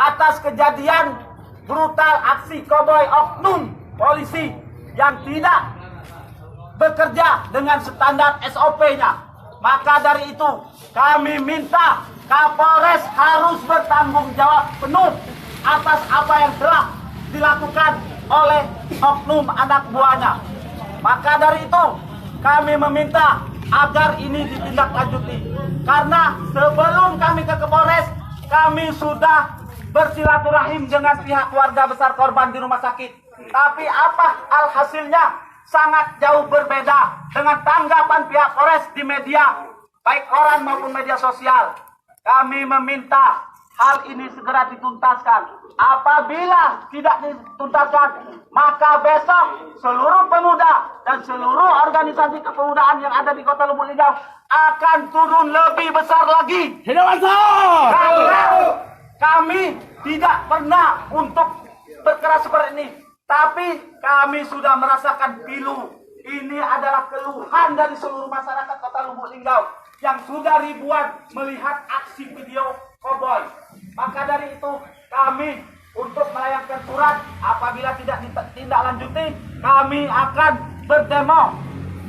atas kejadian brutal aksi koboi oknum polisi yang tidak bekerja dengan standar SOP-nya. Maka dari itu kami minta Kapolres harus bertanggung jawab penuh atas apa yang telah dilakukan oleh oknum anak buahnya. Maka dari itu kami meminta agar ini ditindaklanjuti. Karena sebelum kami ke Kapolres, kami sudah bersilaturahim dengan pihak keluarga besar korban di rumah sakit. Tapi apa alhasilnya? Sangat jauh berbeda dengan tanggapan pihak Polres di media, baik koran maupun media sosial. Kami meminta hal ini segera dituntaskan. Apabila tidak dituntaskan, maka besok seluruh pemuda dan seluruh organisasi kepemudaan yang ada di Kota Lubuk Linggau akan turun lebih besar lagi. Karena kami tidak pernah untuk berkeras seperti ini. Tapi kami sudah merasakan pilu. Ini adalah keluhan dari seluruh masyarakat Kota Lubuk Linggau yang sudah ribuan melihat aksi video koboi. Maka dari itu kami untuk melayangkan surat, apabila tidak ditindaklanjuti, kami akan berdemo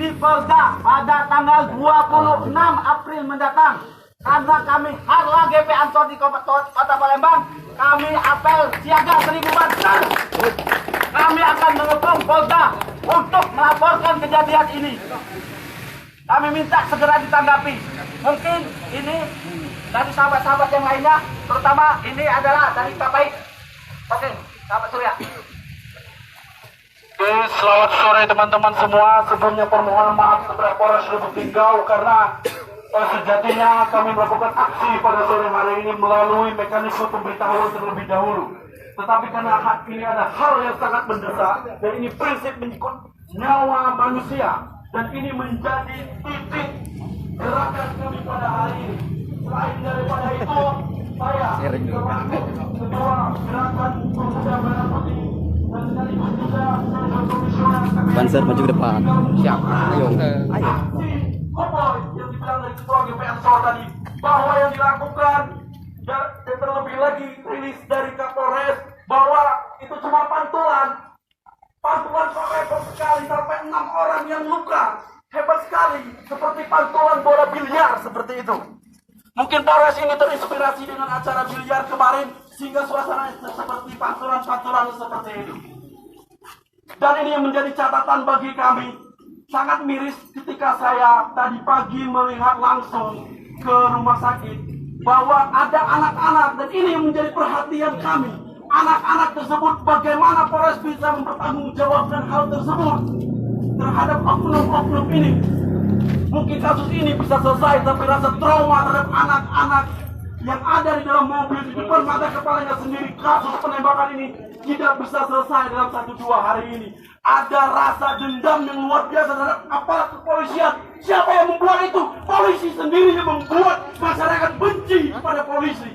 di Polda pada tanggal 26 April mendatang. Karena kami Harla GP Ansor di Kota Palembang, kami apel siaga 1000 badan. Kami akan menghukum Polda untuk melaporkan kejadian ini. Kami minta segera ditanggapi. Mungkin ini dari sahabat-sahabat yang lainnya, terutama ini adalah dari Pak Baik. Oke, sahabat Surya. Oke, selamat sore teman-teman semua. Sebelumnya permohonan maaf kepada Polres Lubuk Linggau karena sejatinya kami melakukan aksi pada sore hari ini melalui mekanisme pemberitahuan terlebih dahulu. Tetapi karena ini ada hal yang sangat mendesak dan ini prinsip menyangkut nyawa manusia dan ini menjadi titik gerakan kami pada hari ini. Selain daripada itu, saya selaku ketua gerakan pemuda merah putih dan sekaligus juga sebagai komisioner Banser maju ke depan. Siap. Ayo. Ayo. Koboi yang dibilang dari ketua GPN Solo tadi bahwa yang dilakukan dan terlebih lagi rilis dari Kapolres bahwa itu cuma pantulan kok hebat sekali sampai 6 orang yang luka, hebat sekali seperti pantulan bola biliar seperti itu. Mungkin Polres ini terinspirasi dengan acara biliar kemarin sehingga suasana seperti pantulan seperti itu. Dan ini yang menjadi catatan bagi kami. Sangat miris ketika saya tadi pagi melihat langsung ke rumah sakit bahwa ada anak-anak dan ini yang menjadi perhatian kami. Anak-anak tersebut bagaimana Polres bisa mempertanggungjawabkan hal tersebut terhadap oknum-oknum ini. Mungkin kasus ini bisa selesai tapi rasa trauma terhadap anak-anak yang ada di dalam mobil di depan mata kepalanya sendiri, kasus penembakan ini tidak bisa selesai dalam 1-2 hari ini. Ada rasa dendam yang luar biasa terhadap aparat kepolisian. Siapa yang membuat itu? Polisi sendiri yang membuat masyarakat benci kepada polisi.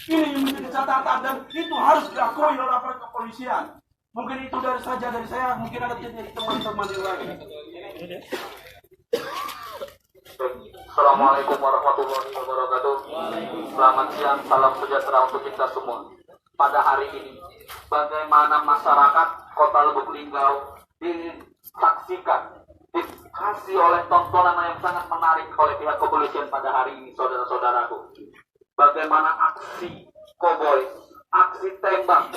Ini yang menjadi catatan dan itu harus diakui oleh aparat kepolisian. Mungkin itu dari saya. Mungkin ada teman-teman yang lain. Assalamualaikum warahmatullahi wabarakatuh. Selamat siang, salam sejahtera untuk kita semua. Pada hari ini, bagaimana masyarakat Kota Lubuk Linggau disaksikan, dikasih oleh tontonan yang sangat menarik oleh pihak kepolisian pada hari ini, saudara-saudaraku. Bagaimana aksi koboi, aksi tembak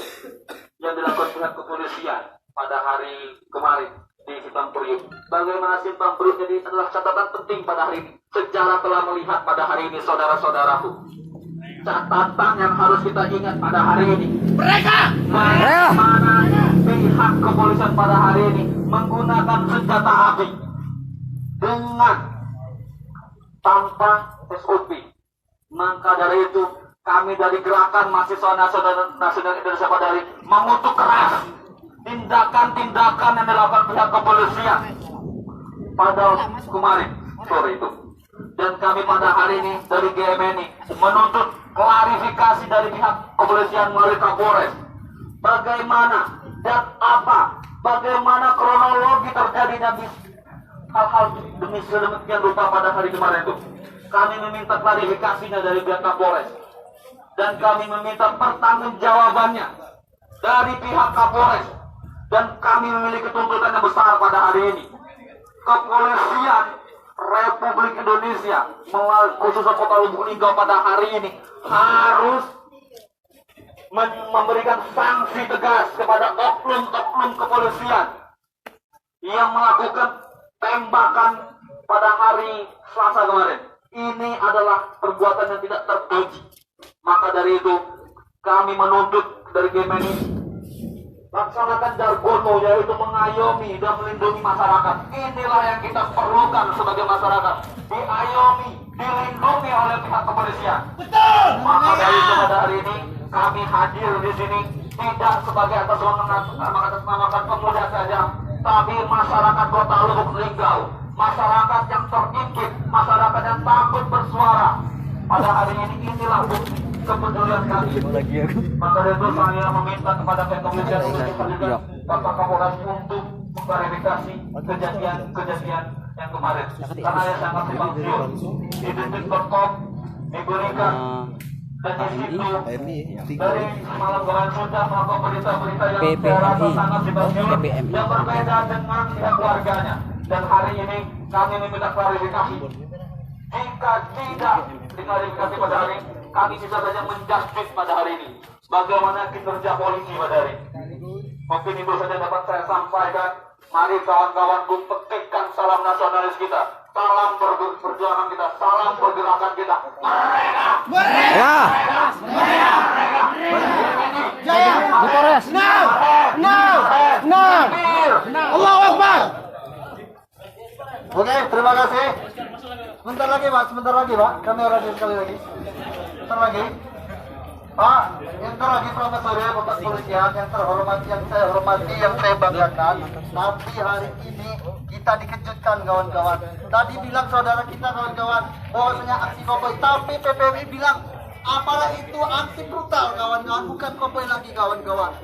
yang dilakukan pihak kepolisian pada hari kemarin di Simpang Priuk. Bagaimana Simpang Priuk jadi adalah catatan penting pada hari ini. Sejarah telah melihat pada hari ini, saudara-saudaraku. Catatan yang harus kita ingat pada hari ini. Mana pihak kepolisian pada hari ini menggunakan senjata api dengan tanpa SOP. Maka dari itu kami dari gerakan mahasiswa nasional Indonesia pada hari ini mengutuk keras tindakan-tindakan yang dilakukan pihak kepolisian pada kemarin sore itu. Dan kami pada hari ini dari GMNI menuntut klarifikasi dari pihak kepolisian melalui Kapolres. Bagaimana dan bagaimana kronologi terjadinya hal-hal demi sedemikian rupa pada hari kemarin itu. Kami meminta klarifikasinya dari pihak Kapolres. dan kami meminta pertanggungjawabannya dari pihak Kapolres, dan kami memiliki tuntutan yang besar pada hari ini. Kepolisian Republik Indonesia khususnya Kota Lubuk Linggau pada hari ini harus memberikan sanksi tegas kepada oknum-oknum kepolisian yang melakukan tembakan pada hari Selasa kemarin. Ini adalah perbuatan yang tidak terpuji. Maka dari itu kami menuntut dari Gemeni laksanakan jargono, yaitu mengayomi dan melindungi masyarakat. Inilah yang kita perlukan sebagai masyarakat, diayomi, dilindungi oleh pihak kepolisian. Betul. Maka dari itu pada hari ini kami hadir di sini tidak sebagai mengatasnamakan pemuda saja, tapi masyarakat Kota Lubuk Linggau, masyarakat yang terikut, masyarakat yang takut bersuara. Pada hari ini inilah bukti kepedulian kami. Maka dari itu saya meminta kepada pihak kepolisian untuk menghadirkan Bapak Kapolres untuk mengklarifikasi kejadian yang kemarin. Karena yang sangat simpang siur di detik.com diberikan dan di situ dari semalam kemarin sudah melakukan berita-berita yang saya rasa sangat simpang siur yang berbeda dengan pihak keluarganya. Dan hari ini kami meminta klarifikasi. Jika tidak diklarifikasi pada hari ini, kami bisa saja menjustice pada hari ini. Bagaimana kinerja polisi pada hari ini. Mungkin itu saja dapat saya sampaikan. Mari kawan-kawanku petikkan salam nasionalis kita, salam perjuangan kita, salam pergerakan kita. Mereka! Ya. Jaya! Kapolres. No! Allahu Akbar! Oke, terima kasih. Sebentar lagi Pak. Kami radio sekali lagi. Sebentar lagi. Pak, yang lagi selamat sore Bapak Kepolisian yang terhormat, yang saya hormati, yang saya banggakan. Tapi hari ini kita dikejutkan kawan-kawan. Tadi bilang saudara kita kawan-kawan bahwasanya aksi koboi, tapi PPWI bilang apalah itu aksi brutal kawan-kawan, bukan koboi lagi kawan-kawan.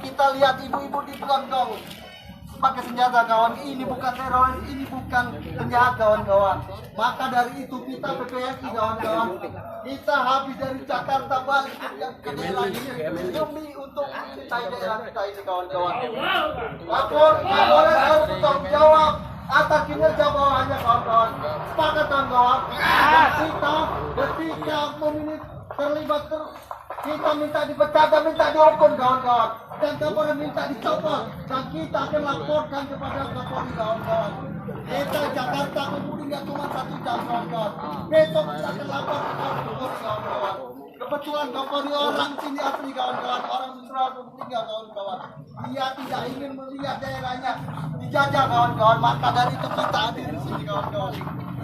Kita lihat ibu-ibu di Blangkong pakai senjata kawan, ini bukan teroris, ini bukan penjahat kawan-kawan. Maka dari itu kita PPSI kawan-kawan, kita habis dari Jakarta balik ke daerah ini demi untuk mencintai daerah kita ini kawan-kawan. Kapolres harus bertanggung jawab atas kinerja bawahannya kawan-kawan. Sepakat kawan-kawan. Ketika memilih terlibat kita minta dipecat dan minta dihukum kawan-kawan, dan Kapolres minta dicopot, dan kita akan laporkan kepada Kapolri kawan-kawan. Kita Jakarta kemudi nggak cuma 1 jam kawan-kawan, besok kita akan lapor ke Kapolri kawan-kawan. Kebetulan Kapolri orang sini asli kawan-kawan, orang Sumatera tinggal kawan-kawan. Dia tidak ingin melihat daerahnya dijajah kawan-kawan, maka dari itu kita hadir di sini kawan-kawan.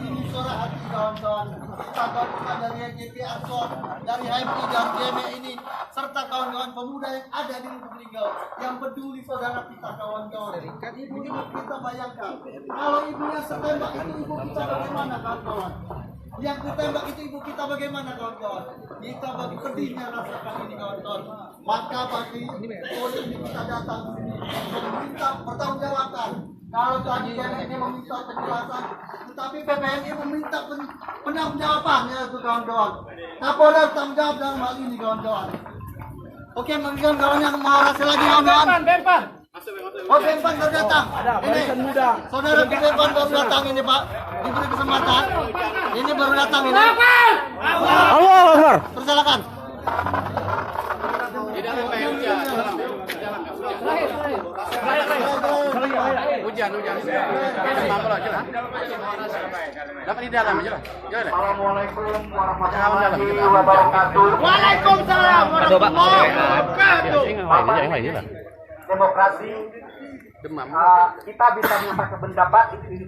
Ini suara hati kawan-kawan. Kita gabungan dari GP Ansor, dari HMI, dari GME ini, serta kawan-kawan pemuda yang ada di Lubuk Linggau yang peduli saudara kita kawan-kawan. Ibu kita bayangkan, kalau ibunya setembak itu ibu kita bagaimana kawan-kawan? Yang ditembak itu ibu kita bagaimana kawan-kawan? Kita bagi pedihnya rasakan ini kawan-kawan. Maka bagi polisi ini kita datang meminta pertanggungjawaban. Kalau tadi ini meminta penjelasan, tetapi PPNI meminta penanggung-jawaban ya itu kawan-kawan. Kapolres tanggung jawab dalam hal ini kawan-kawan. Oke, mungkin kawan yang mau rasil lagi kawan-kawan. Bempan. Oh, Bempan baru datang. Ini saudara Bempan baru datang ini Pak. Diberi kesempatan. Ini baru datang ini. Allahu Akbar. Persilakan. Hujan. Dapat di dalam aja lah. Assalamualaikum warahmatullahi wabarakatuh. Waalaikumsalam warahmatullahi wabarakatuh. Demokrasi, kita bisa menyampaikan pendapat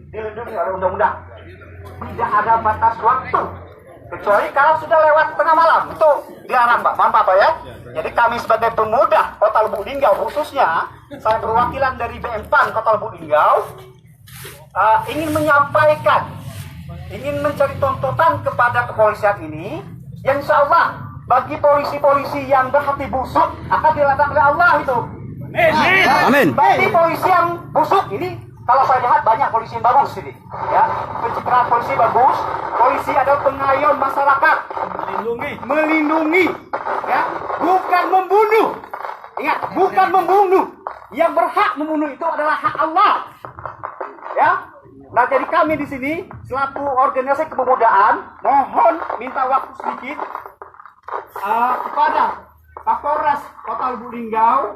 dilindungi oleh undang-undang. Tidak ada batas waktu, kecuali kalau sudah lewat tengah malam, itu dilarang Pak. Mohon maaf ya. Jadi kami sebagai pemuda Kota Lubuk Linggau, khususnya saya perwakilan dari BMPAN Kota Lubuk Linggau, ingin menyampaikan, ingin mencari tuntutan kepada kepolisian ini, yang insya Allah bagi polisi-polisi yang berhati busuk akan dilarang oleh Allah itu. Amin. Bagi polisi yang busuk ini kalau saya lihat banyak polisi yang bagus ini, ya. Pencitraan polisi bagus. Polisi adalah pengayom masyarakat, melindungi, ya, bukan membunuh. Ingat, bukan membunuh. Yang berhak membunuh itu adalah hak Allah, ya. Nah, jadi kami di sini selaku organisasi kepemudaan mohon minta waktu sedikit kepada Kapolres Kota Lubuk Linggau.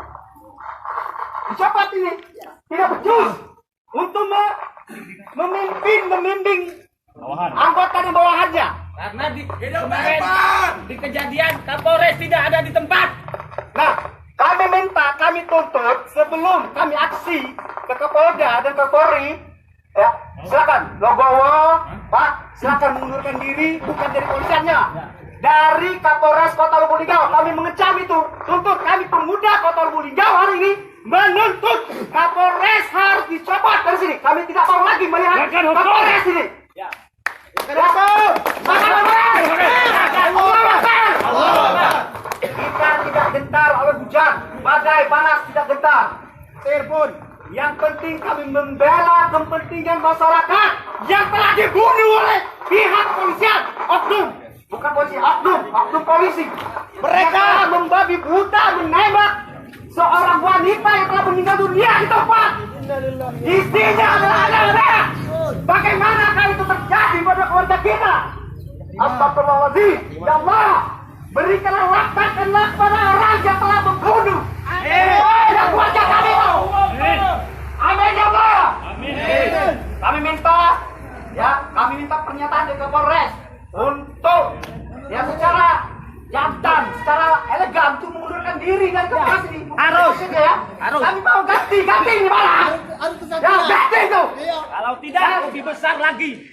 Cepat ini, tidak becus untuk membimbing anggota di bawahannya. Karena kemarin di kejadian Kapolres tidak ada di tempat. Nah, kami tuntut sebelum kami aksi ke Kapolda dan Kapolri, ya, silakan Logowo, Pak, silakan mengundurkan diri, bukan dari polisiannya. Dari Kapolres Kota Lubuk Linggau kami mengecam itu. Tuntut kami pemuda Kota Lubuk Linggau hari ini menuntut Kapolres harus dicopot dari sini. Kami tidak mau lagi melihat Kapolres ini. Ya. Kita tidak gentar oleh hujan, badai panas tidak gentar. Telepon. Yang penting kami membela kepentingan masyarakat yang telah dibunuh oleh pihak polisian, oknum. Bukan polisi, oknum polisi. Mereka membabi buta menembak seorang wanita yang telah meninggal dunia di tempat. Isinya adalah anak-anak. Bagaimanakah itu terjadi pada keluarga kita? Astagfirullahaladzim. Ya Allah, berikanlah laknat pada orang yang telah membunuh dan keluarga kami. Amin ya Allah. Kami minta pernyataan dari Kapolres untuk ya secara jantan, secara elegan untuk mengundurkan diri dari Kapolres ini. Harus ya. Kami mau ganti di mana? Ya ganti itu. Kalau tidak lebih besar lagi.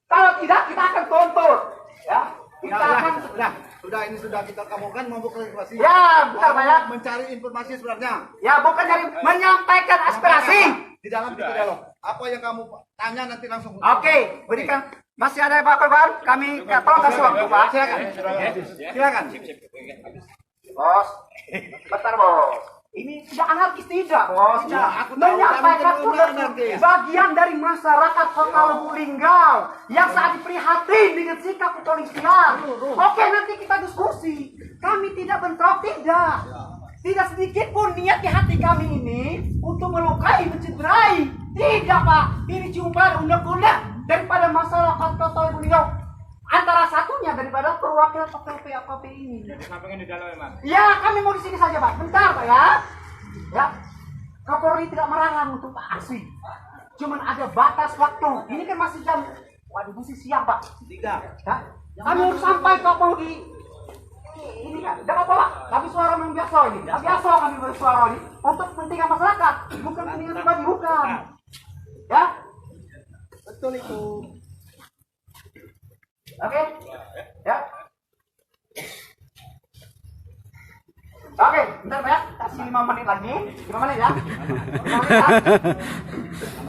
Kalau tidak kita akan tuntut. Ya. Kita akan Sudah kita kamukan mau klarifikasi. ya bentar banyak Mencari informasi sebenarnya. ya bukan dari menyampaikan aspirasi. Di dalam kita dialog. Apa yang kamu tanya nanti langsung. Oke, berikan. Masih ada Pak Korban? Kami tolong kasih waktu Pak. Silakan. Bos, bentar bos. Ini tidak anarkis tidak bos. Menyampaikan bagian dari masyarakat Kota Lubuk Linggau yang sangat prihatin dengan sikap kepolisian. Oke, nanti kita diskusi. Kami tidak bentrok, tidak. Tidak sedikit pun niat di hati kami ini untuk melukai, mencederai. Tidak Pak, ini cuma undang-undang daripada masyarakat Kota Lubuk Linggau. Antara satunya daripada perwakilan OKP ini. Ya, kami mau di sini saja Pak. Bentar Pak ya. Ya, Kapolri tidak melarang untuk aksi. Cuman ada batas waktu. Ini kan masih jam, masih siang Pak. 3. Ya? Kami harus sampai ke mau di ini kan. Tidak apa-apa Pak. Kami suara yang biasa ini. Biasa kami bersuara ini untuk kepentingan masyarakat, bukan kepentingan pribadi, bukan. Ya? Betul itu. Oke, ya. Oke, bentar ya, kasih 5 menit lagi, 5 menit ya. 5 menit ya.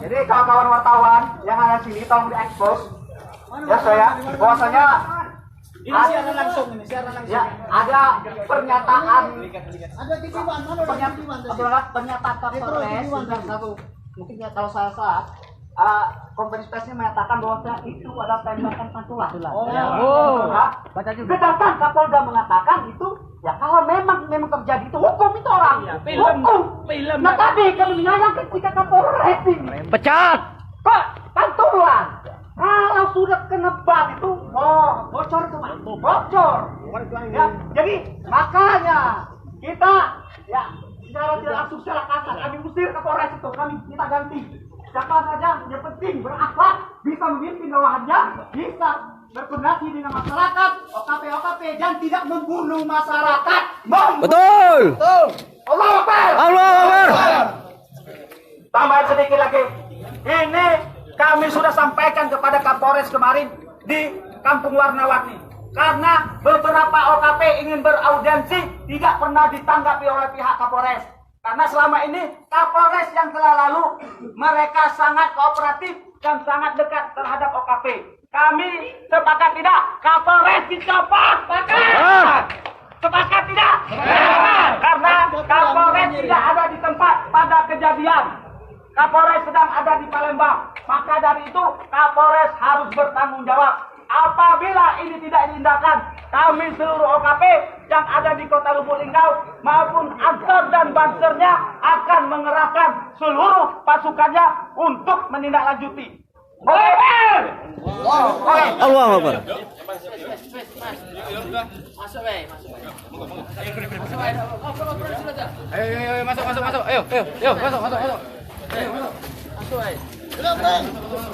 Jadi kawan-kawan wartawan yang ada sini tolong diekspos. Ya saya, bahwasanya Ini siaran langsung. Ya, ada pernyataan Kapolres satu. Mungkin ya kalau saya salah. Konferensi persnya menyatakan bahwa itu adalah tembakan pantulan. Sedangkan Kapolda mengatakan itu ya kalau memang terjadi itu hukum itu orang. Hukum. Nah tadi kami menyayangkan ketika Kapolres ini pecat. Kok pantulan? Kalau sudah kena ban itu bocor itu Pak. Bocor. Ya, jadi makanya kita ya secara tidak langsung secara kasar kami usir Kapolres itu, kami kita ganti. Siapa saja yang penting berakhlak, bisa memimpin bawahannya, bisa berkoordinasi dengan masyarakat, OKP dan tidak membunuh masyarakat. Betul. Allahu Akbar. Tambahan sedikit lagi. Ini kami sudah sampaikan kepada Kapolres kemarin di Kampung Warna-Warni. Karena beberapa OKP ingin beraudiensi tidak pernah ditanggapi oleh pihak Kapolres. Karena selama ini Kapolres yang telah lalu mereka sangat kooperatif dan sangat dekat terhadap OKP. Kami sepakat tidak Kapolres dicopot. Sepakat tidak? Karena Kapolres tidak ada di tempat pada kejadian. Kapolres sedang ada di Palembang. Maka dari itu Kapolres harus bertanggung jawab. Apabila ini tidak diindahkan, kami seluruh OKP yang ada di Kota Lubuk Linggau maupun Ansor dan Bansernya akan mengerahkan seluruh pasukannya untuk menindaklanjuti. Allahu Akbar. Masuk, Bay. Ayo, masuk. Ayo, masuk. Masuk, Bay.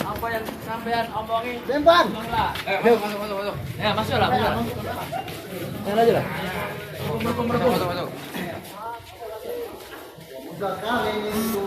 Apa yang sampean omongin? Bemban. Ayo, masuk. Ya, masuklah. Yang aja lah. Masuk. Udah kali itu.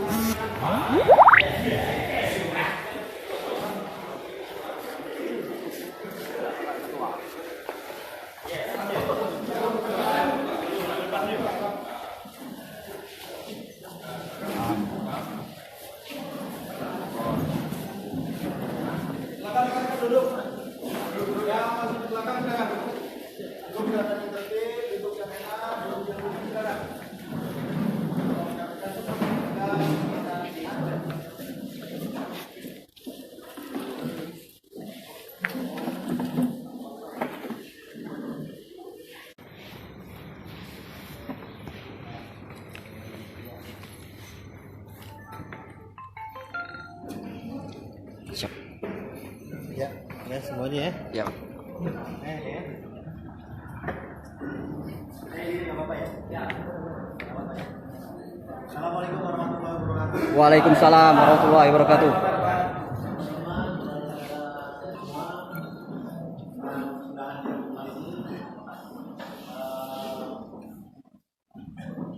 Ya semuanya ya. Ya. Assalamualaikum warahmatullahi wabarakatuh. Waalaikumsalam warahmatullahi wabarakatuh.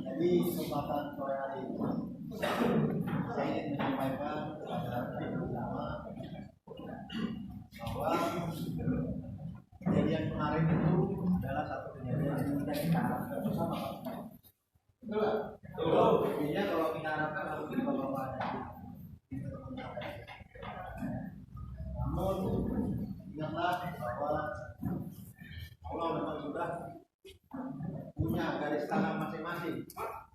Jadi kesempatan sore hari ini saya ingin menyampaikan kepada kita bersama bahwa kejadian kemarin itu adalah satu kejadian yang kita harapkan bersama. Betul. Intinya kalau kita harapkan harus dibawa. Namun ingatlah bahwa Allah memang sudah punya garis tangan masing-masing.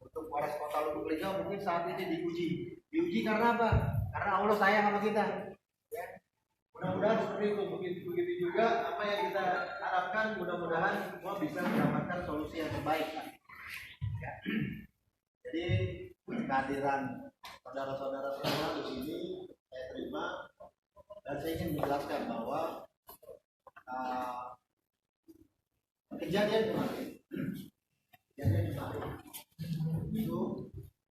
Untuk Polres Kota Lubuk Linggau mungkin saat ini diuji. Diuji karena apa? Karena Allah sayang sama kita. Ya. Mudah-mudahan seperti itu. Begitu juga apa yang kita harapkan, mudah-mudahan semua bisa mendapatkan solusi yang terbaik. Ya. Jadi kehadiran saudara-saudara semua di sini saya terima dan saya ingin menjelaskan bahwa kejadian kemarin itu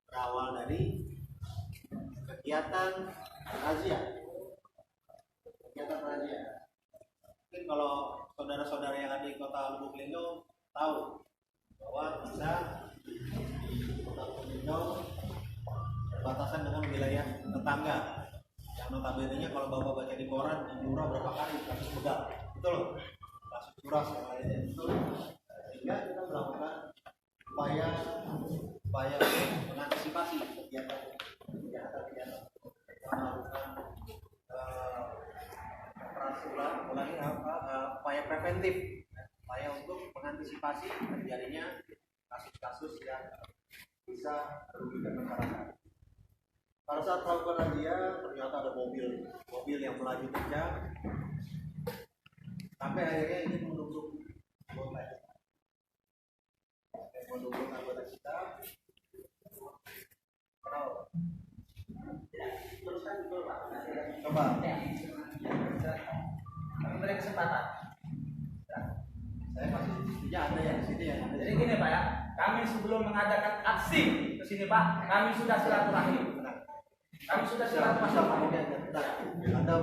berawal dari kegiatan razia. Mungkin kalau saudara-saudara yang ada di Kota Lubuk Linggau tahu bahwa kita di Kota Lubuk Linggau berbatasan dengan wilayah tetangga yang notabene-nya kalau bapak baca di koran di Jura berapa kali kasus begal, betul? Kasus curas yang lainnya, betul? Sehingga kita melakukan upaya mengantisipasi kegiatan melakukan upaya preventif, upaya untuk mengantisipasi terjadinya kasus-kasus yang bisa merugikan masyarakat. Pada saat melakukan razia ternyata ada mobil yang melaju kencang sampai akhirnya ini menunduk anggota kita. Teruskan dulu Pak. Coba. Kami beri kesempatan. Saya masih tidak ada yang di sini ya. Jadi gini Pak ya, kami sebelum mengadakan aksi ke sini Pak, kami sudah silaturahmi. Kami sudah silaturahmi. Anda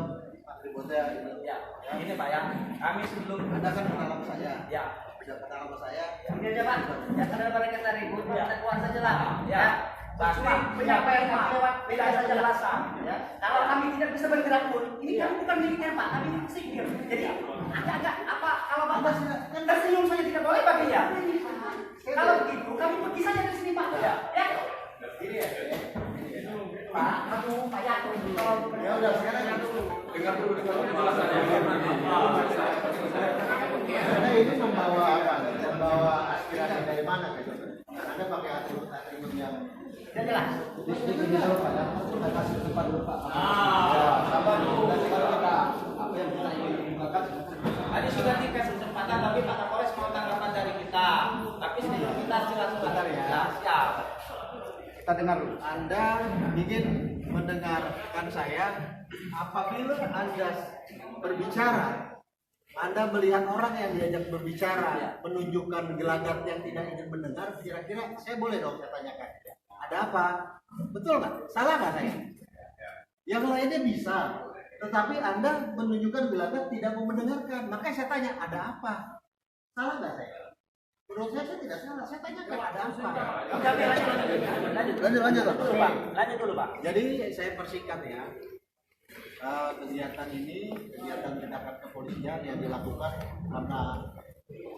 atributnya Ya, ini Pak ya, kami sebelum Anda kan kenal sama saya. ya, Sudah kenal sama saya. Ini aja Pak, ya karena mereka kita ribut, kita keluar saja lah. ya. Pasti penyampaian kami lewat tidak ada penjelasan. ya. Kalau kami tidak bisa bergerak pun, ini kami bukan miliknya Pak, kami milik sipil. Jadi agak apa kalau Pak tersenyum saja tidak boleh bagi ya. Kalau begitu kami pergi saja dari sini Pak. Ya. Pak, aduh, Pak ya, Ya udah sekarang yang dulu. Dengar dulu penjelasannya. Karena ini membawa apa? Membawa aspirasi dari mana gitu? Anda pakai atribut yang Tidak jelas. ini dulu Pak ya. Kita kasih tempat dulu Pak. Ya, sabar dulu. Nanti kalau kita apa yang kita ingin mengungkapkan. Tadi sudah dikasih kesempatan, tapi Pak Kapolres mau tanggapan dari kita. Tapi sebelum kita silakan. Bentar ya. Siap. Kita dengar dulu. Anda ingin mendengarkan saya apabila Anda berbicara, Anda melihat orang yang diajak berbicara menunjukkan gelagat yang tidak ingin mendengar, kira-kira saya boleh dong saya tanyakan. Ada apa? Betul nggak? Salah nggak saya? Yang lainnya bisa, tetapi Anda menunjukkan gelagat tidak mau mendengarkan. Makanya saya tanya, ada apa? Salah nggak saya? Menurut saya tidak salah. Saya tanyakan ada apa? Lanjut. Dulu, Pak. Lanjut dulu, Pak. Jadi saya persingkat ya. Kegiatan ini kegiatan tindakan kepolisian yang dilakukan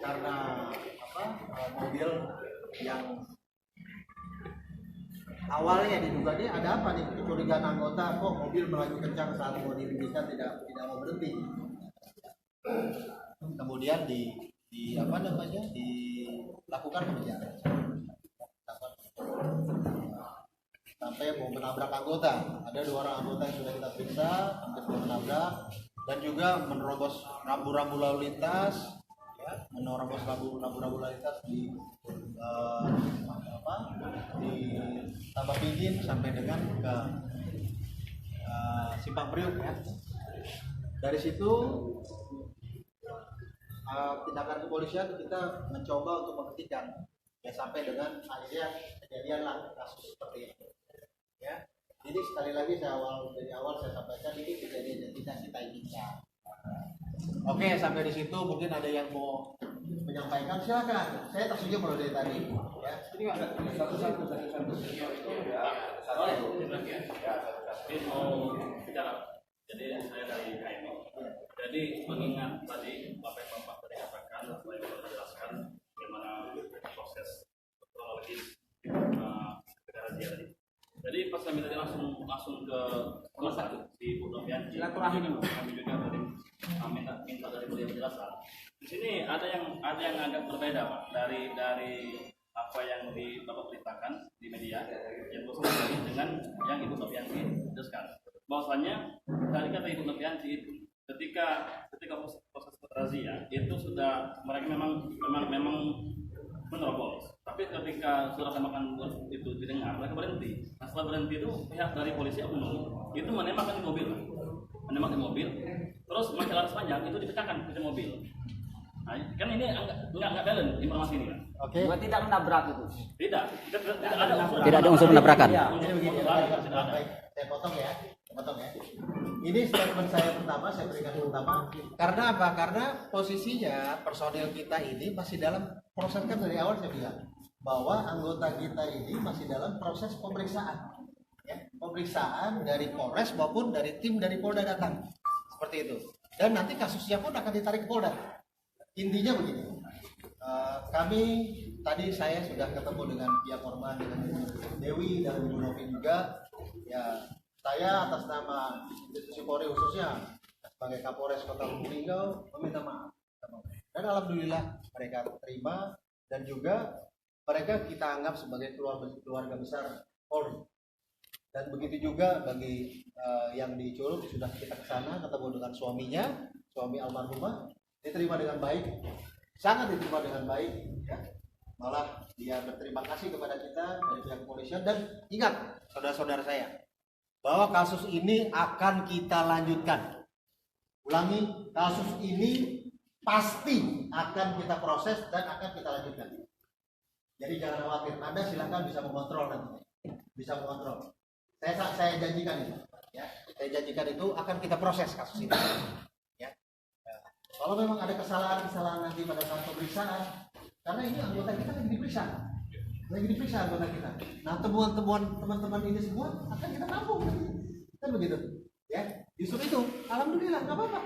karena mobil yang awalnya diduga ini ada apa nih, kecurigaan anggota kok mobil melaju kencang saat mau dihentikan tidak mau berhenti. Kemudian dilakukan pengejaran sampai mau menabrak anggota. Ada 2 orang anggota yang sudah kita periksa, hampir mau menabrak dan juga menerobos rambu-rambu lalu lintas, ya, menerobos rambu-rambu lalu lintas di Tambak Pingin sampai dengan ke Simpang Priuk ya. Dari situ tindakan kepolisian kita mencoba untuk menghentikan ya sampai dengan akhirnya kejadian lah kasus seperti itu. Ya, jadi sekali lagi dari awal saya sampaikan ini kejadian yang tidak kita inginkan. Oke, sampai di situ mungkin ada yang mau menyampaikan, silakan. Saya tersenyum mulai dari tadi. Ya, satu-satu. Ini mau bicara. Jadi saya dari KMI. Jadi mengingat tadi Bapak tadi katakan, saya mau menjelaskan bagaimana proses kronologis razia tadi. Jadi pas kami tadi langsung ke rumah sakit di Pudomian. Silaturahmi kami juga tadi minta dari beliau penjelasan. Di sini ada yang agak berbeda Pak dari apa yang Bapak beritakan di media yang berbeda dengan yang Ibu Novianti jelaskan. Bahwasanya dari kata Ibu Novianti itu ketika proses razia itu sudah mereka memang menerobos. Tapi ketika surat tembakan itu didengar, mereka berhenti. Nah, setelah berhenti itu pihak dari polisi umum itu menembakkan di mobil, terus jalan sepanjang itu dipecahkan di mobil. Nah, kan ini enggak balance informasi ini kan? Oke. Buat tidak menabrak itu. Tidak ada unsur. Tidak ada unsur penabrakan. Jadi begini, baik. Saya potong ya. Ini statement saya pertama, saya berikan pertama. Karena apa? Karena posisinya personil kita ini masih dalam proses, kan dari awal saya bilang bahwa anggota kita ini masih dalam proses pemeriksaan. Ya, pemeriksaan dari Polres maupun dari tim dari Polda datang. Seperti itu. Dan nanti kasusnya pun akan ditarik ke Polda. Intinya begini. Kami tadi saya sudah ketemu dengan pihak korban, dengan Ibu Dewi dan Ibu Novi juga. Ya, saya atas nama institusi Polri khususnya sebagai Kapolres Kota Lubuk Linggau meminta maaf. Dan alhamdulillah mereka terima dan juga mereka kita anggap sebagai keluarga besar Polri. Dan begitu juga bagi yang di Curug sudah kita ke sana ketemu dengan suaminya, suami almarhumah, diterima dengan baik, sangat diterima dengan baik. Ya. Malah dia berterima kasih kepada kita dari pihak kepolisian dan ingat saudara-saudara saya bahwa kasus ini akan kita lanjutkan. Ulangi, kasus ini pasti akan kita proses dan akan kita lanjutkan. Jadi jangan khawatir, Anda silakan bisa mengontrol nanti. Bisa mengontrol. Saya janjikan itu. Ya, saya janjikan itu akan kita proses kasus ini. Ya. Kalau memang ada kesalahan nanti pada saat pemeriksaan, karena ini anggota kita lagi diperiksa anggota kita. Nah, temuan-temuan teman-teman ini semua akan kita tampung, kan begitu, ya. Justru itu, alhamdulillah, nggak apa-apa.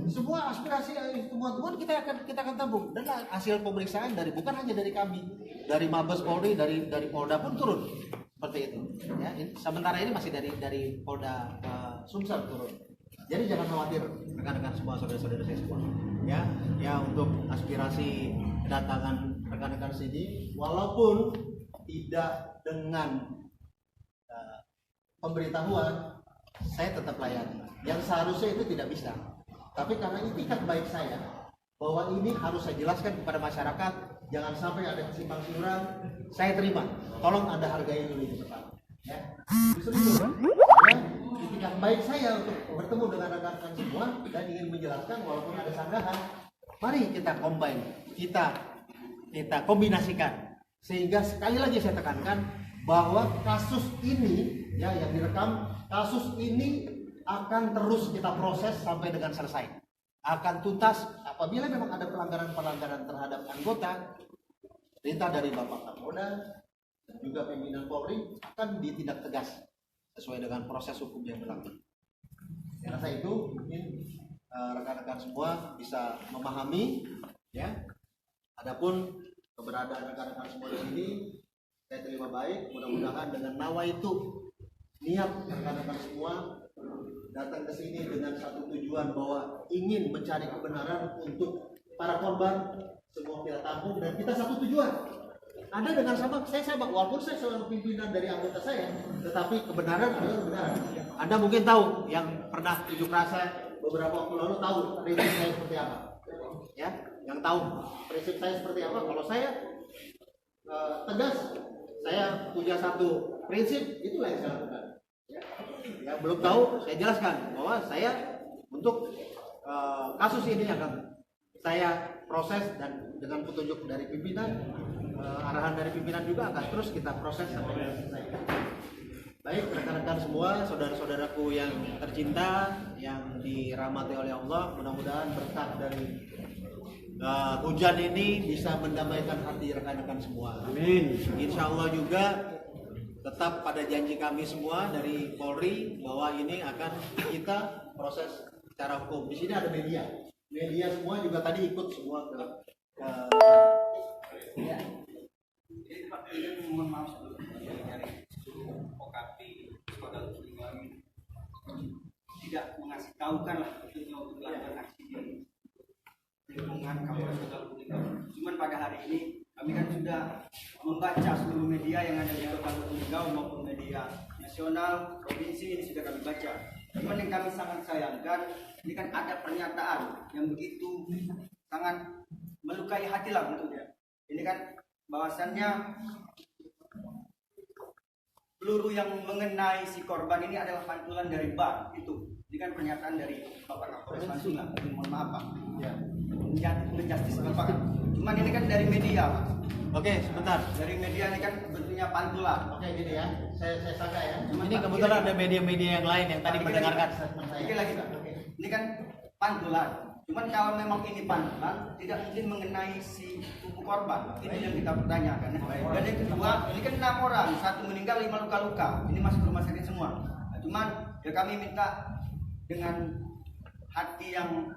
Semua aspirasi temuan-temuan kita akan tampung dan hasil pemeriksaan bukan hanya dari kami, dari Mabes Polri, dari Polda pun turun, seperti itu. Ya, sementara ini masih dari Polda Sumsel turun. Jadi jangan khawatir rekan-rekan semua, saudara-saudara saya semua. Ya untuk aspirasi kedatangan rekan-rekan sini, walaupun tidak dengan pemberitahuan, saya tetap layani. Yang seharusnya itu tidak bisa. Tapi karena itikat baik saya, bahwa ini harus saya jelaskan kepada masyarakat, jangan sampai ada kesimpang siuran, saya terima. Tolong Anda hargai dulu itu Pak. Ya. Justru itu, ya, itikat baik saya untuk bertemu dengan rekan-rekan semua dan ingin menjelaskan walaupun ada sanggahan. Mari kita combine, kita kombinasikan. Sehingga sekali lagi saya tekankan bahwa kasus ini ya yang direkam, kasus ini akan terus kita proses sampai dengan selesai. Akan tuntas apabila memang ada pelanggaran-pelanggaran terhadap anggota, perintah dari Bapak Kapolda dan juga pimpinan Polri akan ditindak tegas sesuai dengan proses hukum yang berlaku. Saya rasa itu mungkin rekan-rekan semua bisa memahami ya. Adapun keberadaan rekan-rekan semua di sini saya terima baik, mudah-mudahan dengan nawaitu niat rekan-rekan semua datang ke sini dengan satu tujuan bahwa ingin mencari kebenaran untuk para korban, semua kita tampung dan kita satu tujuan. Anda dengan saya sama, walaupun saya seorang pimpinan dari anggota saya, tetapi kebenaran adalah kebenaran. Anda mungkin tahu yang pernah unjuk rasa beberapa waktu lalu tahu prinsip saya seperti apa, ya, yang tahu prinsip saya seperti apa. Kalau saya tegas, saya punya satu prinsip, itulah yang saya lakukan. Ya. Yang belum tahu, saya jelaskan bahwa saya untuk kasus ini akan saya proses dan dengan petunjuk dari pimpinan, arahan dari pimpinan juga akan terus kita proses sampai selesai. Baik rekan-rekan semua, saudara-saudaraku yang tercinta, yang dirahmati oleh Allah, mudah-mudahan berkat dari hujan ini bisa mendamaikan hati rekan-rekan semua. Amin. Insya Allah juga tetap pada janji kami semua dari Polri bahwa ini akan kita proses secara hukum. Di sini ada media semua juga tadi ikut semua ke Ya. Jadi Pak, ini mohon maaf sebelumnya dari Okapi Kota Lubulingga tidak mengasih tahukan lah untuk melakukan aksi di lingkungan Kapolres Kota Lubulingga. Cuman pada hari ini kami kan sudah membaca seluruh media yang ada di Kota Lubulingga maupun media nasional, provinsi ini sudah kami baca. Cuman yang kami sangat sayangkan ini kan ada pernyataan yang begitu sangat melukai hati lah tentunya. Ini kan bahwasannya peluru yang mengenai si korban ini adalah pantulan dari ban itu. Ini kan pernyataan dari Bapak Kapolres Mansula. Mohon maaf Pak. Ya. Menjustis Bapak. Cuman ini kan dari media Pak. Oke, sebentar. Dari media ini kan bentuknya pantulan. Oke, gini ya. Saya sangka ya. Cuman Ini Pak, kebetulan ada media-media yang lain yang tadi mendengarkan statement saya. Ini lagi Pak. Ini kan pantulan. Cuman kalau memang ini pantulan, tidak mungkin mengenai si tubuh korban. Ini yang kita pertanyakan. Dan yang kedua, ini kan 6 orang, 1 meninggal, 5 luka-luka. Ini masuk rumah sakit semua. Nah, cuman ya kami minta dengan hati yang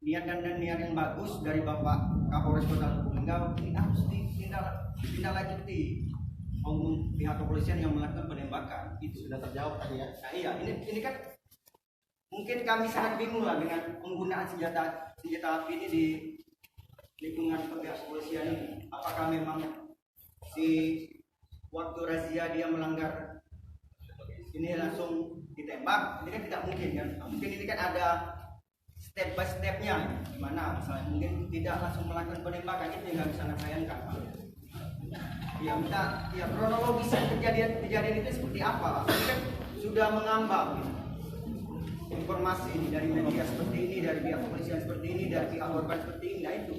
niat dan niat yang bagus dari Bapak Kapolres Kota Lubulingga, ini harus ditindaklanjuti maupun pihak kepolisian yang melakukan penembakan. Itu Sudah terjawab tadi ya. nah iya, ini kan mungkin kami sangat bingung lah dengan penggunaan senjata api ini di lingkungan pihak kepolisian ini. Apakah memang si waktu razia dia melanggar ini langsung ditembak? Ini kan tidak mungkin kan. Mungkin ini kan ada step by stepnya, gimana misalnya mungkin tidak langsung melakukan penembakan, itu yang kami sangat sayangkan. Ya minta ya kronologis kejadian itu seperti apa? Ini kan sudah mengambang informasi ini dari media seperti ini, dari pihak kepolisian seperti ini, dari pihak korban seperti ini. Nah itu.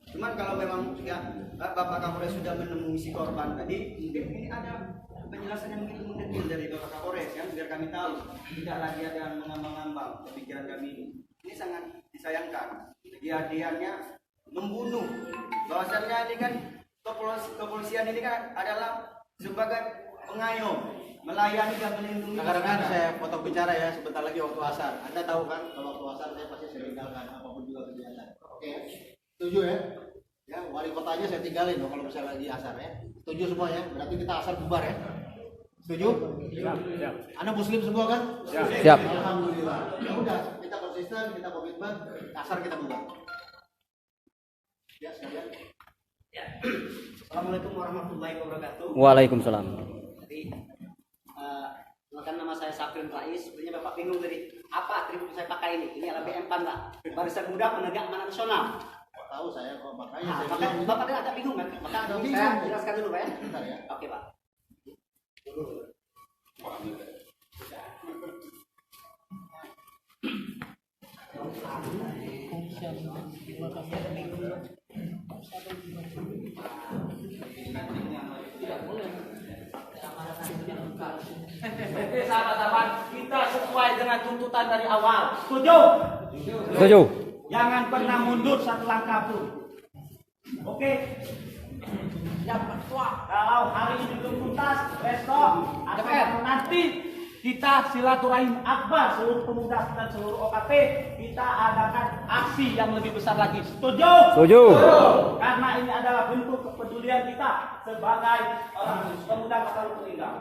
Cuman kalau memang ya Bapak Kapolres sudah menemui si korban tadi, mungkin ini ada penjelasan yang begitu mendetail dari Bapak Kapolres ya, biar kami tahu tidak lagi ada mengambang-ambang pemikiran kami ini. Ini sangat disayangkan. Kejadiannya membunuh. Bahwasannya ini kan kepolisian ini kan adalah sebagai pengayom, melayani dan melindungi. Rekan-rekan, saya potong bicara ya, sebentar lagi waktu asar. Anda tahu kan kalau waktu asar saya pasti saya tinggalkan apapun juga kegiatan. Oke, setuju ya? Ya, wali kotanya saya tinggalin loh kalau misalnya lagi asar ya. Setuju semua ya? Berarti kita asar bubar ya? Setuju? Siap. Anda muslim semua kan? Siap. Alhamdulillah. Ya udah, kita konsisten, kita komitmen, asar kita bubar. Ya, sekalian. Ya. Assalamualaikum warahmatullahi wabarakatuh. Waalaikumsalam. Jadi, kenalkan nama saya Safrin Rais. Sebenarnya Bapak bingung dari apa atribut saya pakai ini. Ini adalah BM-PAN, Pak. Barisan Pemuda Penegak Amanat Nasional. Tahu saya kok makanya Nah, saya maka Bapak kan agak bingung kan? Maka saya jelaskan dulu, Pak ya. bentar ya. Oke, Pak. Oke, sahabat-sahabat, kita sesuai dengan tuntutan dari awal. Setuju? Setuju. Jangan pernah mundur satu langkah pun. Oke. Yang ketua, kalau hari ini belum tuntas, besok atau nanti kita silaturahim akbar seluruh pemuda dan seluruh OKP, kita adakan aksi yang lebih besar lagi. Setuju? Setuju. Karena ini adalah bentuk kepedulian kita sebagai orang pemuda Patalu Tunggal.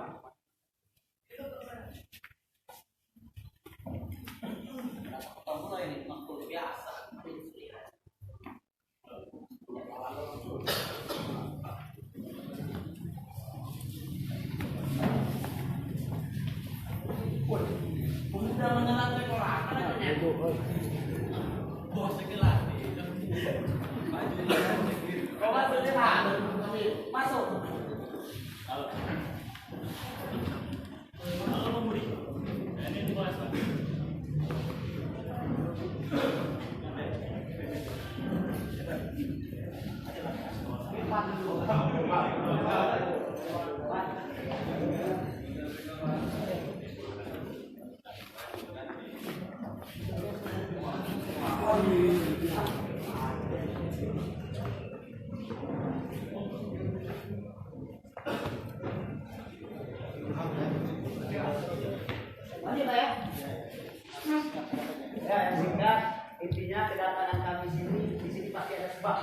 Ya, sehingga intinya kedatangan kami di sini pasti ada sebab.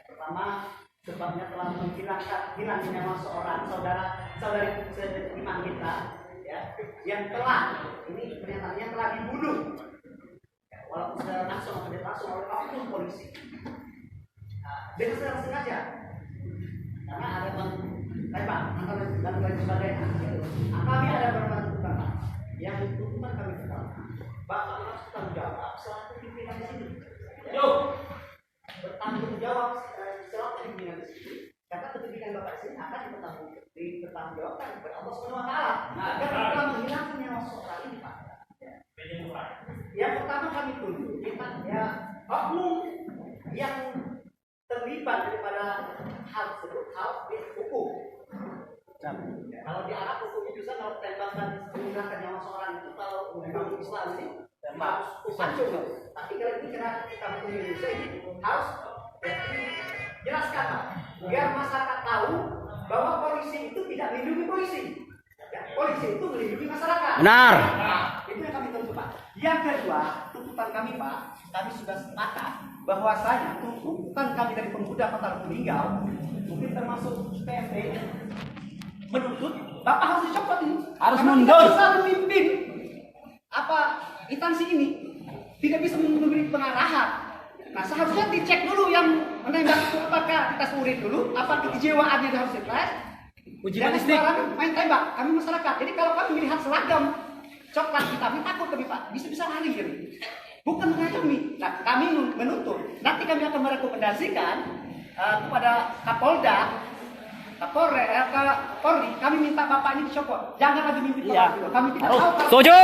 Pertama, sebabnya telah hilangnya nyawa seorang saudari seiman kita, ya, yang telah ini kenyataannya telah dibunuh, ya, walaupun secara langsung atau tidak langsung oleh oknum polisi. Dengan secara sengaja, karena ada tembak atau dan lain sebagainya. Kami ada beberapa tuntutan yang tuntutan kami pertama. Bapak harus bertanggung jawab selaku pimpinan di sini. Yo, bertanggung jawab selaku pimpinan di sini. Karena kepentingan Bapak di sini akan dipertanggungjawabkan kepada Allah Subhanahu Wa Taala. Karena telah menghilangkan nyawa seorang ini, Pak. Yang pertama kami tuntut, ya, oknum yang terlibat daripada hal tersebut, hal hukum. Kalau di Arab hukumnya bisa kalau tembakan menggunakan nyawa seorang itu kalau memang Islam ini harus pancung. Tapi kalau ini karena kita di Indonesia ini harus jelaskan, Pak, biar masyarakat tahu bahwa polisi itu tidak melindungi polisi. Ya, polisi itu melindungi masyarakat. Benar. Nah, itu yang kami tuntut, Pak. Yang kedua, tuntutan kami, Pak, kami sudah sepakat bahwasanya tuntutan kami dari pemuda Patalu Tunggal mungkin termasuk PMP menuntut Bapak harus dicopot ini. Harus karena mundur. tidak bisa memimpin apa instansi ini, tidak bisa memberi pengarahan. Nah, seharusnya dicek dulu yang menembak itu apakah tes urin dulu, apakah kejiwaannya harus dites. Uji Jangan balistik. sembarangan main tembak. Kami masyarakat. Jadi kalau kami melihat seragam coklat kami takut kami, Pak, bisa lari jadi. Bukan mengayomi. Nah, kami menuntut. Nanti kami akan merekomendasikan kepada Kapolda, Kapolri, kami minta Bapak ini dicopot. Jangan lagi mimpin Bapak. Kami tidak tahu kalau Setuju.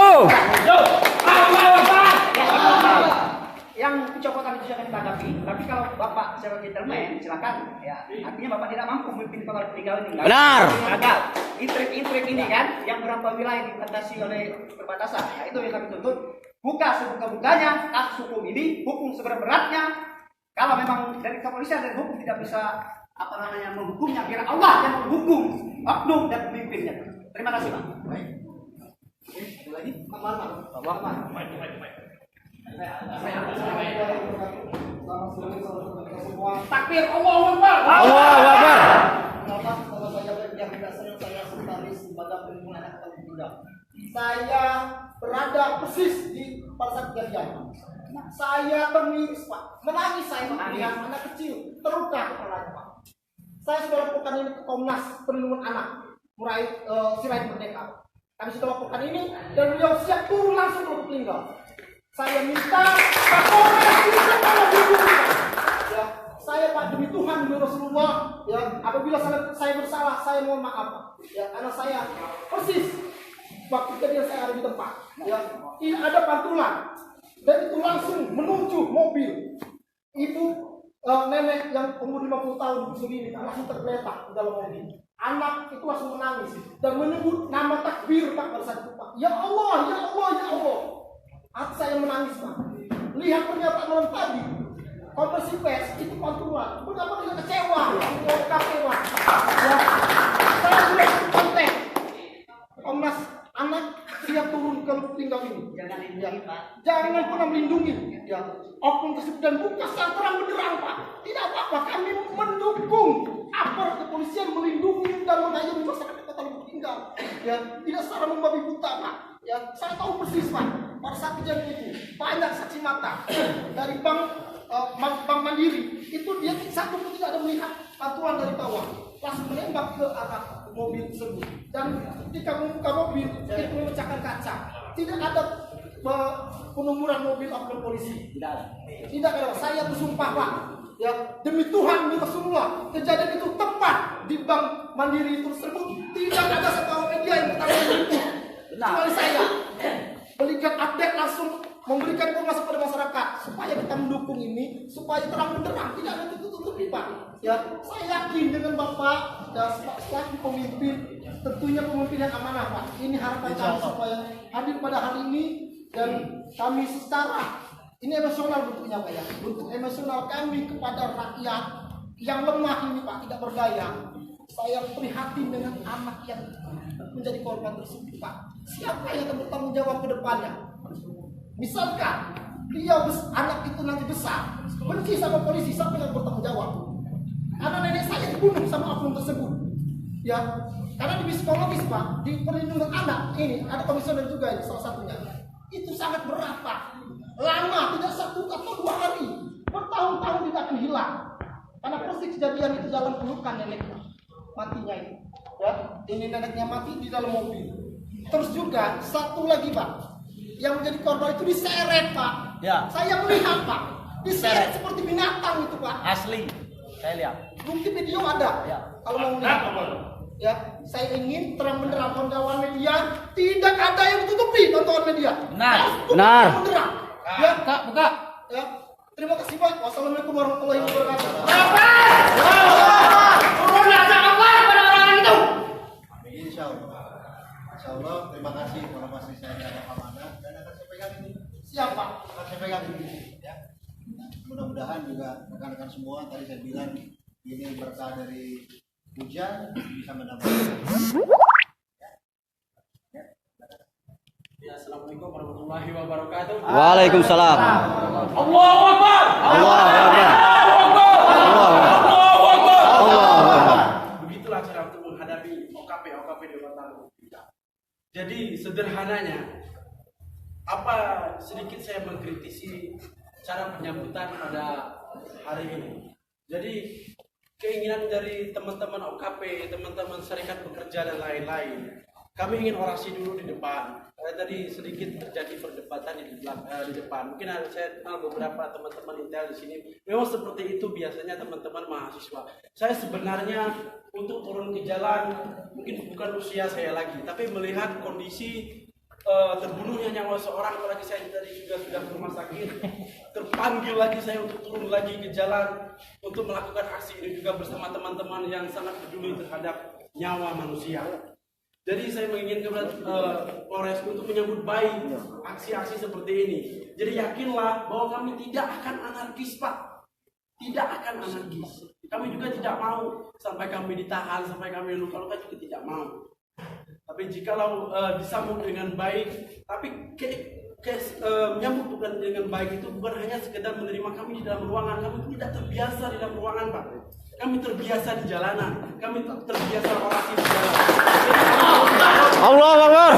yang pencopotan itu jangan ditanggapi. Tapi kalau Bapak secara gentleman, silakan. Ya, artinya Bapak tidak mampu memimpin Patalu Tunggal ini. Benar. Gagal. Intrik ini kan, yang berapa wilayah dibatasi oleh perbatasan. Nah, itu yang kami tuntut. Buka sebuka-bukanya kasus hukum ini, hukum seberat-beratnya. Kalau memang dari kepolisian dan hukum tidak bisa menghukumnya, biar Allah yang menghukum oknum dan pemimpinnya. Terima kasih, Pak. Baik. Oke, lagi? Takbir, Allahu Akbar. Allahu Akbar. Yang tidak senang saya sekretaris lembaga perlindungan anak Patalu Tunggal. Saya berada persis di pada saat kejadian. Saya menangis, Pak. Menangis saya melihat anak kecil terluka kepalanya, Pak. Saya sudah laporkan ini ke Komnas Perlindungan Anak, Sirait Merdeka. Kami sudah laporkan ini dan beliau siap turun langsung ke Lubuk Linggau. Saya minta Kapolres bisa tolong hubungi. Ya, saya Pak demi Tuhan demi Rasulullah, ya, apabila saya bersalah saya mohon maaf. Ya, karena saya persis waktu kejadian saya ada di tempat. Ya, tidak ada pantulan dan itu langsung menuju mobil. Ibu nenek yang umur 50 tahun sendiri langsung tergeletak di dalam mobil. Anak itu langsung menangis dan menyebut nama takbir Pak pada saat itu Pak. Ya Allah, ya Allah, ya Allah. Hati saya menangis Pak. Lihat pernyataan malam tadi. Konversi pers itu pantulan. Betapa dia kecewa. Kecewa. Ya. Saya sudah kontak. Komnas Anak siap turun ke Lubuk Linggau ini. Jangan lindungi Pak. Jangan pernah melindungi. Ya. Oknum tersebut dan bukan secara terang benderang Pak. Tidak apa-apa. Kami mendukung aparat kepolisian melindungi dan mengayomi masyarakat Kota Lubuk Linggau. Ya, tidak secara membabi buta Pak. Ya, saya tahu persis Pak. Pada saat kejadian itu banyak saksi mata dari Bank Mandiri. Itu dia satu pun tidak ada melihat pantulan dari bawah. Langsung menembak ke arah mobil tersebut. Dan ketika membuka mobil, itu memecahkan kaca. Tidak ada penumuran mobil oknum polisi. Tidak ada. Saya bersumpah Pak. Ya, demi Tuhan, demi Rasulullah, kejadian itu tepat di Bank Mandiri itu tersebut. Tidak ada satu media yang bertanggung jawab. Kecuali saya. Berikan update langsung, memberikan informasi kepada masyarakat supaya kita mendukung ini, supaya terang benderang, tidak ada tutup-tutupi Pak. Ya, saya yakin dengan Bapak dan selaku pemimpin, tentunya pemimpin yang amanah Pak. Ini harapan kami supaya hadir pada hari ini dan kami secara ini emosional bentuknya Pak ya. Bentuk emosional kami kepada rakyat yang lemah ini Pak, tidak berdaya. Saya prihatin dengan anak yang menjadi korban tersebut Pak. Siapa yang akan bertanggung jawab ke depannya? Misalkan anak itu nanti besar, benci sama polisi, siapa yang bertanggung jawab? Karena nenek saya dibunuh sama oknum tersebut. Ya, karena di psikologis Pak, di perlindungan anak ini ada komisioner juga ini salah satunya. Itu sangat berat Pak. Lama, tidak 1 atau 2 hari, bertahun-tahun tidak akan hilang. Karena persis kejadian itu dalam pelukan neneknya, matinya itu. Ya, ini neneknya mati di dalam mobil. Terus juga satu lagi Pak, yang menjadi korban itu diseret Pak. Ya. Saya melihat Pak, diseret seperti binatang itu Pak. Asli, saya lihat. Bukti video ada. Ya. Kalau mau melihat ya, saya ingin terang benderang kawan-kawan media, tidak ada yang tutupi kawan-kawan media. Benar. Benar. Terang benderang. Ya, Buka. ya. Terima kasih Pak. Wassalamualaikum warahmatullahi wabarakatuh. Insya Allah, terima kasih informasi saya dari amanah dan akan saya pegang ini. Siapa? Akan saya pegang ini. Ya. Mudah-mudahan juga rekan-rekan semua tadi saya bilang ini berkah dari hujan bisa mendapatkan. Ya, assalamualaikum warahmatullahi wabarakatuh. Waalaikumsalam. Allahu Akbar. Allahu Akbar. Allahu Akbar. Allahu Akbar. Begitulah cara untuk menghadapi OKP di Kota Lubuk Linggau. Jadi sederhananya, apa sedikit saya mengkritisi cara penyambutan pada hari ini. Jadi keinginan dari teman-teman OKP, teman-teman serikat pekerja dan lain-lain, kami ingin orasi dulu di depan. Tadi sedikit terjadi perdebatan di depan. Mungkin saya kenal beberapa teman-teman intel di sini. Memang seperti itu biasanya teman-teman mahasiswa. Saya sebenarnya untuk turun ke jalan mungkin bukan usia saya lagi, tapi melihat kondisi terbunuhnya nyawa seorang, apalagi saya tadi juga sudah ke rumah sakit, terpanggil lagi saya untuk turun lagi ke jalan untuk melakukan aksi ini juga bersama teman-teman yang sangat peduli terhadap nyawa manusia. Jadi saya menginginkan Polres untuk menyambut baik aksi-aksi seperti ini. Jadi yakinlah bahwa kami tidak akan anarkis Pak, tidak akan anarkis. Kami juga tidak mau sampai kami ditahan, sampai kami luka-luka juga tidak mau. Tapi jikalau disambut dengan baik, tapi menyambut bukan dengan baik itu bukan hanya sekedar menerima kami di dalam ruangan. Kami tidak terbiasa di dalam ruangan Pak. Kami terbiasa di jalanan. Kami terbiasa orasi di jalanan. Allahu Akbar.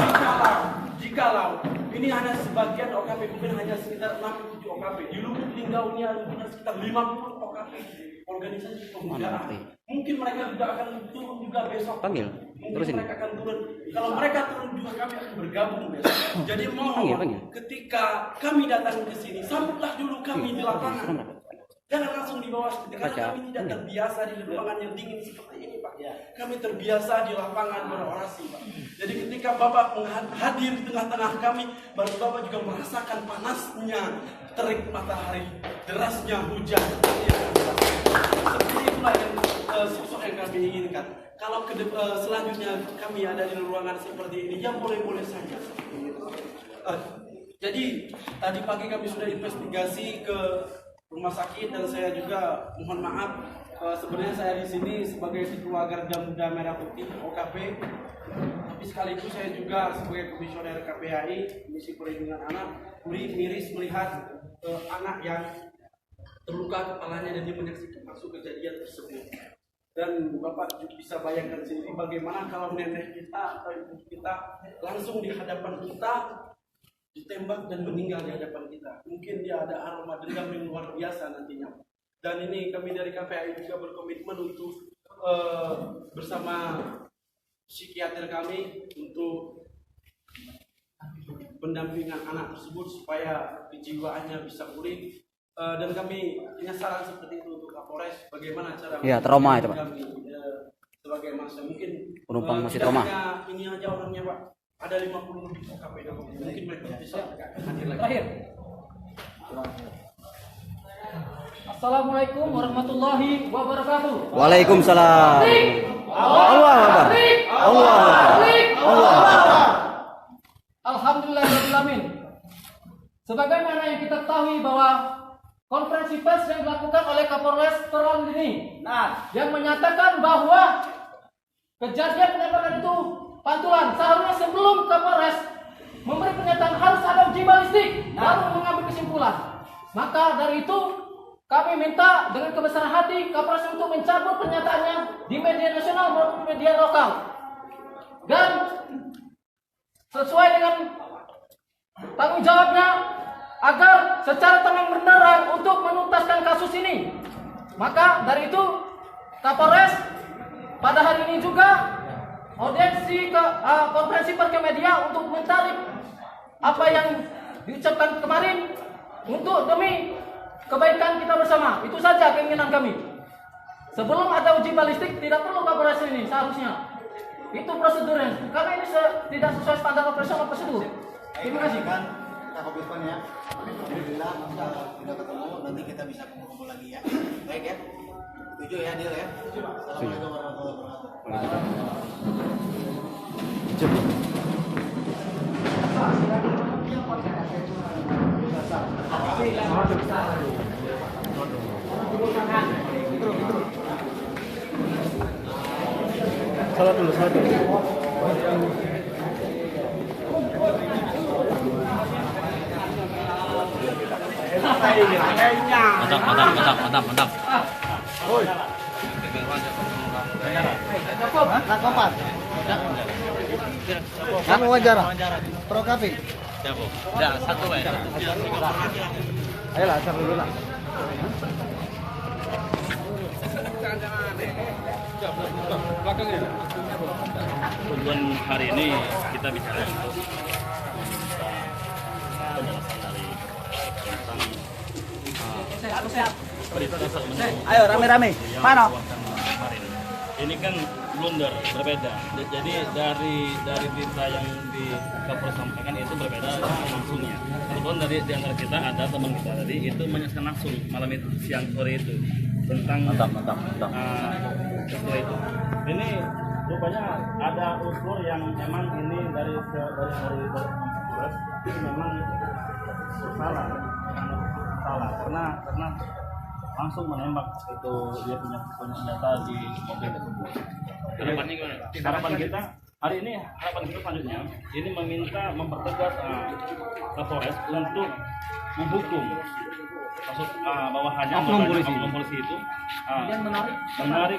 Jikalau ini hanya sebagian OKP, bukan hanya sekitar 67 OKP. Di Lubuk Linggau ini ada sekitar 50 OKP. organisasi pemuda. Mungkin mereka juga akan turun juga besok. Panggil. Mungkin Terus ini. mereka akan turun. Kalau mereka turun juga kami akan bergabung besok. Jadi mohon ketika kami datang ke sini, sambutlah dulu kami di lapangan. Jangan langsung di bawah, karena kami tidak terbiasa di lapangan yang dingin seperti ini, Pak. Kami terbiasa di lapangan berorasi, Pak. Jadi ketika Bapak hadir di tengah-tengah kami, baru Bapak juga merasakan panasnya terik matahari, derasnya hujan. Seperti itulah yang sosok yang kami inginkan. Kalau selanjutnya kami ada di ruangan seperti ini, ya boleh-boleh saja. Jadi tadi pagi kami sudah investigasi ke rumah sakit dan saya juga mohon maaf, sebenarnya saya di sini sebagai ketua Garda Muda Merah Putih OKP, tapi sekaligus saya juga sebagai komisioner KPAI Komisi Perlindungan Anak, miris melihat anak yang terluka kepalanya dan dia menyaksikan langsung kejadian tersebut. Dan Bapak juga bisa bayangkan sendiri bagaimana kalau nenek kita atau ibu kita langsung di hadapan kita ditembak dan meninggal di hadapan kita. Mungkin dia ada aroma dendam yang luar biasa nantinya. Dan ini kami dari KPAI juga berkomitmen untuk bersama psikiater kami untuk pendampingan anak tersebut supaya kejiwaannya bisa pulih. Dan kami punya saran seperti itu untuk Kapolres, bagaimana cara trauma itu, Pak. kami sebagai masa mungkin Penumpang masih tidak trauma. hanya ini aja orangnya, Pak. Ada 50 lebih OKP, mungkin mereka bisa hadir lagi. Terakhir. Assalamualaikum warahmatullahi wabarakatuh. Waalaikumsalam. Allah Akbar. Allah Akbar. Allah Akbar. Alhamdulillahirrahmanirrahim. Sebagaimana yang kita ketahui bahwa konferensi pers yang dilakukan oleh Kapolres Terang ini, yang menyatakan bahwa kejadian penembakan itu pantulan. Seharusnya sebelum Kapolres memberi pernyataan harus ada uji balistik baru mengambil kesimpulan. Maka dari itu kami minta dengan kebesaran hati Kapolres untuk mencabut pernyataannya di media nasional maupun media lokal dan sesuai dengan tanggung jawabnya agar secara terang benderang untuk menuntaskan kasus ini. Maka dari itu Kapolres pada hari ini juga audiensi ke konferensi pers ke media untuk mencari apa yang diucapkan kemarin untuk demi kebaikan kita bersama. Itu saja keinginan kami. Sebelum ada uji balistik tidak perlu Kapolres ini seharusnya. Itu prosedurnya. Karena ini tidak sesuai standar operasional prosedur. Terima kasih. Kita komitmen ya. Alhamdulillah sudah ketemu, nanti kita bisa kumpul lagi ya. Baik ya. Setuju ya, Dil ya. Assalamualaikum warahmatullahi wabarakatuh. Salat dulu. Mantap. Kopan. Kamu wawancara. Pro KP. Ya, satu ya. Ayolah, asal dulu lah. Tujuan hari ini kita bicara untuk penjelasan dari tentang berita sebenarnya. Ayo rame-rame. Mana? Kemarin. Ini kan blunder berbeda. Jadi dari berita yang di Kapolres sampaikan itu berbeda langsungnya. Kebetulan dari di antara kita ada teman kita tadi itu menyaksikan langsung malam itu siang sore itu tentang Mantap. sesuai itu. Ini rupanya ada unsur yang memang ini dari Kapolres itu memang salah karena langsung menembak itu dia punya senjata di mobil tersebut. Harapannya gimana? Harapan kita hari ini selanjutnya ini mempertegas Kapolres untuk menghukum maksud bawahannya oknum polisi itu menarik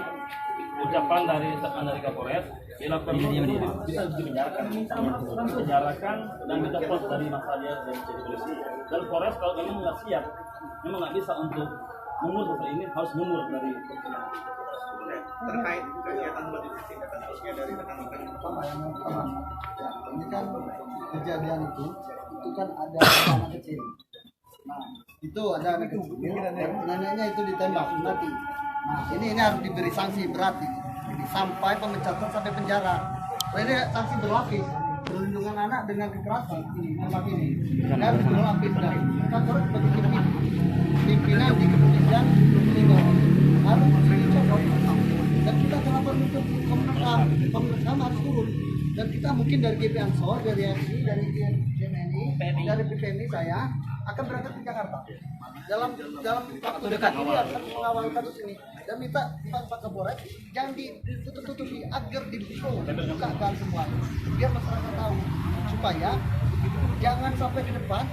ucapan dari Kapolres dilakukan itu bisa dipenjarakan dan dicopot dari masa dia jadi polisi. Dan Polres kalau memang nggak siap, memang nggak bisa untuk mundur seperti ini harus mundur dari Terkait kegiatan tindakan sosial dari rekan-rekan ini kan kejadian itu kan ada anak kecil. Nah, itu ada anak kecil, neneknya itu ditembak mati. Nah, ini harus diberi sanksi berat ini. Jadi sampai pemecatan sampai penjara. Nah, ini sanksi berlapis. Perlindungan anak dengan kekerasan ini harus berlapis dan kita terus sebagai pimpinan di kepolisian harus dicopot. Dan kita dalam bentuk Komnas HAM harus turun. Dan kita mungkin dari GP Ansor, dari FI, dari JMNI, dari PPMI saya akan berangkat ke Jakarta. Dalam waktu dekat ini akan mengawal kasus ini dan minta Pak Kapolres jangan ditutup-tutupi agar dibukakan semua biar masyarakat tahu supaya jangan sampai ke depan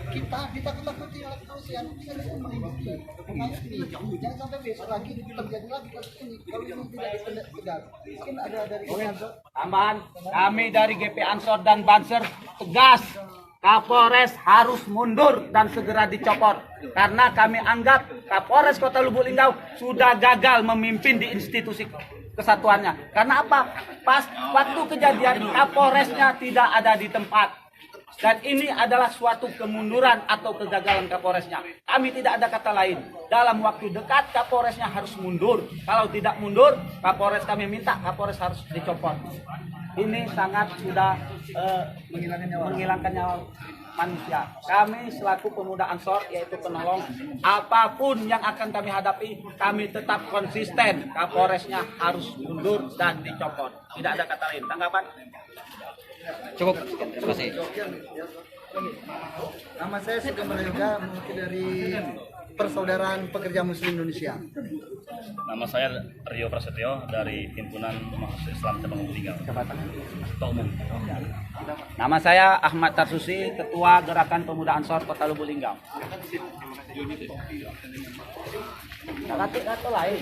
kita ditakut-takuti oleh kepolisian bisa mengikuti ini jangan sampai besok lagi terjadi lagi kasus ini kalau ini tidak ditegak mungkin ada dari Ansor. Tambahan, kami dari GP Ansor dan Banser tegas Kapolres harus mundur dan segera dicopot karena kami anggap Kapolres Kota Lubuk Linggau sudah gagal memimpin di institusi kesatuannya. Karena apa? Pas waktu kejadian Kapolresnya tidak ada di tempat. Dan ini adalah suatu kemunduran atau kegagalan Kapolresnya. Kami tidak ada kata lain. Dalam waktu dekat Kapolresnya harus mundur. Kalau tidak mundur, Kapolres kami minta Kapolres harus dicopot. Ini sangat sudah menghilangkan nyawa manusia. Kami selaku pemuda Ansor yaitu penolong, apapun yang akan kami hadapi, kami tetap konsisten. Kapolresnya harus mundur dan dicopot. Tidak ada kata lain. Tanggapan? Cukup. Terima kasih. Nama saya Sugeng Mereka, mewakili dari Persaudaraan Pekerja Muslim Indonesia. nama saya Rio Prasetyo dari Himpunan Mahasiswa Islam Cabang Lubuk Linggau. Ketua Umum. Nama saya Ahmad Tarsusi, Ketua Gerakan Pemuda Ansor Kota Lubuk Linggau. Kata lain.